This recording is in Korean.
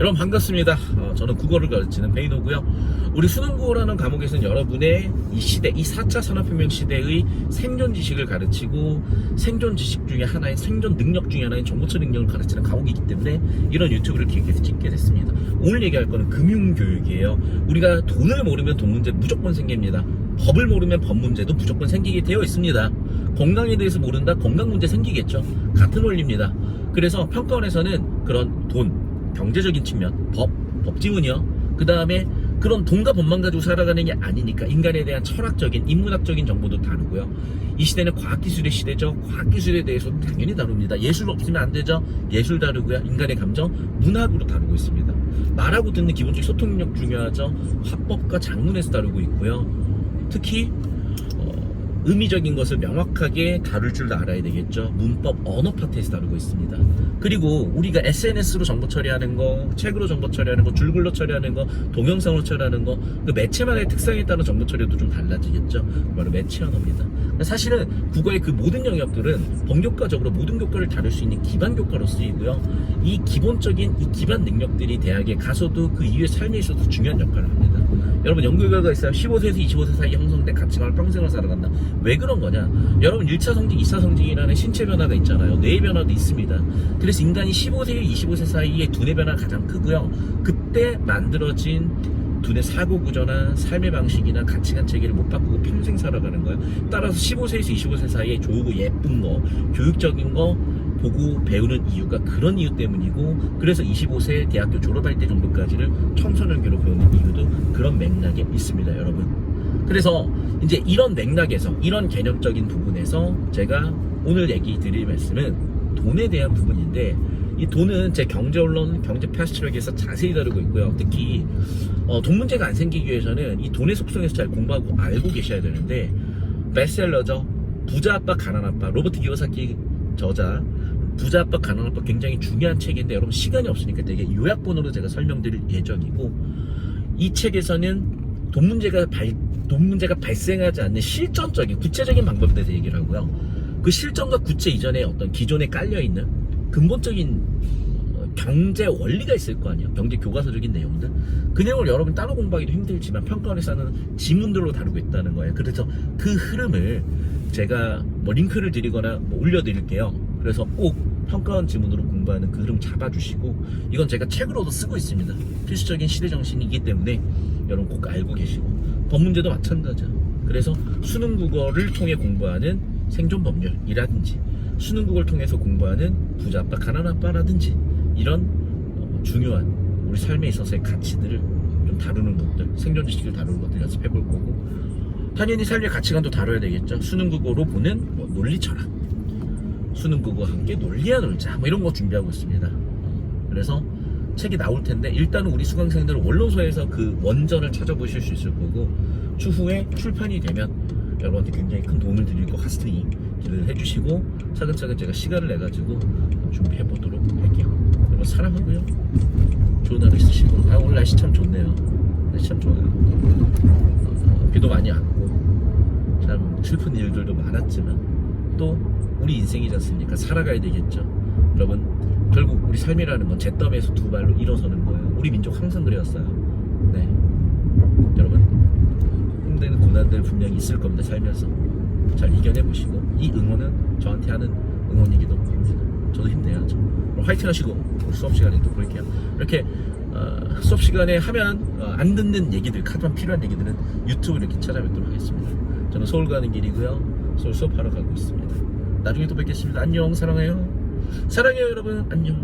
여러분 반갑습니다. 저는 국어를 가르치는 베이노고요. 우리 수능국어라는 과목에서는 여러분의 이 시대, 이 4차 산업혁명 시대의 생존 지식을 가르치고 생존 지식 중에 하나인 생존 능력 중에 하나인 정보처 능력을 가르치는 과목이기 때문에 이런 유튜브를 기획해서 찍게 됐습니다. 오늘 얘기할 거는 금융교육이에요. 우리가 돈을 모르면 돈 문제 무조건 생깁니다. 법을 모르면 법 문제도 무조건 생기게 되어 있습니다. 건강에 대해서 모른다? 건강 문제 생기겠죠. 같은 원리입니다. 그래서 평가원에서는 그런 돈, 경제적인 측면, 법지문이요. 그 다음에 그런 돈과 법만 가지고 살아가는 게 아니니까 인간에 대한 철학적인, 인문학적인 정보도 다루고요. 이 시대는 과학기술의 시대죠. 과학기술에 대해서 당연히 다룹니다. 예술 없으면 안 되죠. 예술 다루고요. 인간의 감정, 문학으로 다루고 있습니다. 말하고 듣는 기본적인 소통 능력 중요하죠. 화법과 작문에서 다루고 있고요. 특히 의미적인 것을 명확하게 다룰 줄 알아야 되겠죠. 문법, 언어 파트에서 다루고 있습니다. 그리고 우리가 SNS로 정보 처리하는 거, 책으로 정보 처리하는 거, 줄글로 처리하는 거, 동영상으로 처리하는 거, 그 매체만의 특성에 따른 정보 처리도 좀 달라지겠죠. 바로 매체 언어입니다. 사실은 국어의 그 모든 영역들은 본교과적으로 모든 교과를 다룰 수 있는 기반 교과로 쓰이고요. 이 기본적인 이 기반 능력들이 대학에 가서도 그 이후의 삶에 있어서 중요한 역할을 합니다. 여러분 연구 결과가 있어요. 15세에서 25세 사이에 형성된 가치관을 평생을 살아간다. 왜 그런 거냐? 여러분 1차 성징, 2차 성징이라는 신체 변화가 있잖아요. 뇌의 변화도 있습니다. 그래서 인간이 15세에서 25세 사이에 두뇌 변화가 가장 크고요. 그때 만들어진 두뇌 사고 구조나 삶의 방식이나 가치관 체계를 못 바꾸고 평생 살아가는 거예요. 따라서 15세에서 25세 사이에 좋고 예쁜 거, 교육적인 거 보고 배우는 이유가 그런 이유 때문이고, 그래서 25세 대학교 졸업할 때 정도까지를 청소년기로 배우는 이유도 그런 맥락에 있습니다, 여러분. 그래서 이제 이런 맥락에서, 이런 개념적인 부분에서 제가 오늘 얘기 드릴 말씀은 돈에 대한 부분인데, 이 돈은 제 경제언론, 경제패스트랙에서 자세히 다루고 있고요. 특히 돈 문제가 안 생기기 위해서는 이 돈의 속성에서 잘 공부하고 알고 계셔야 되는데, 베스트셀러죠. 부자 아빠 가난 아빠, 로버트 기요사키 저자. 부자 아빠 가난 아빠 굉장히 중요한 책인데 여러분 시간이 없으니까 되게 요약본으로 제가 설명드릴 예정이고, 이 책에서는 돈 문제가 발생하지 않는 실전적인 구체적인 방법에 대해서 얘기를 하고요. 그 실전과 구체 이전에 어떤 기존에 깔려있는 근본적인 경제 원리가 있을 거 아니에요. 경제 교과서적인 내용들. 그 내용을 여러분 따로 공부하기도 힘들지만 평가원에서는 지문들로 다루고 있다는 거예요. 그래서 그 흐름을 제가 링크를 드리거나 올려드릴게요. 그래서 꼭 평가원 지문으로 공부하는 그 흐름 잡아주시고, 이건 제가 책으로도 쓰고 있습니다. 필수적인 시대정신이기 때문에 여러분 꼭 알고 계시고, 법 문제도 마찬가지죠. 그래서 수능국어를 통해 공부하는 생존법률이라든지, 수능국어를 통해서 공부하는 부자 아빠 가난 아빠라든지, 이런 중요한 우리 삶에 있어서의 가치들을 좀 다루는 것들, 생존 지식을 다루는 것들 연습해 볼 거고, 당연히 삶의 가치관도 다뤄야 되겠죠. 수능국어로 보는 논리 철학, 수능국어와 함께 논리야 놀자, 이런 거 준비하고 있습니다. 그래서 책이 나올 텐데 일단은 우리 수강생들은 원로소에서 그 원전을 찾아보실 수 있을 거고, 추후에 출판이 되면 여러분한테 굉장히 큰 도움을 드릴 것 같으니 기대를 해주시고, 차근차근 제가 시간을 내가지고 준비해 보도록 할게요. 여러분 사랑하고요. 좋은 하루 있으시고, 오늘 날씨 참 좋네요. 날씨 참 좋아요. 비도 많이 왔고 참 슬픈 일들도 많았지만 또 우리 인생이지 않습니까? 살아가야 되겠죠. 여러분 결국 우리 삶이라는 건 잿더미에서 두 발로 일어서는 거예요. 우리 민족 항상 그래왔어요. 네, 여러분 힘든 고난들 분명히 있을 겁니다. 살면서 잘 이겨내보시고, 이 응원은 저한테 하는 응원이기도 합니다. 저도 힘내야죠. 화이팅 하시고 수업 시간에 또 볼게요. 이렇게 수업 시간에 하면 안 듣는 얘기들, 하지만 필요한 얘기들은 유튜브를 이렇게 찾아뵙도록 하겠습니다. 저는 서울 가는 길이고요. 서울 수업하러 가고 있습니다. 나중에 또 뵙겠습니다. 안녕. 사랑해요. 사랑해요 여러분. 안녕.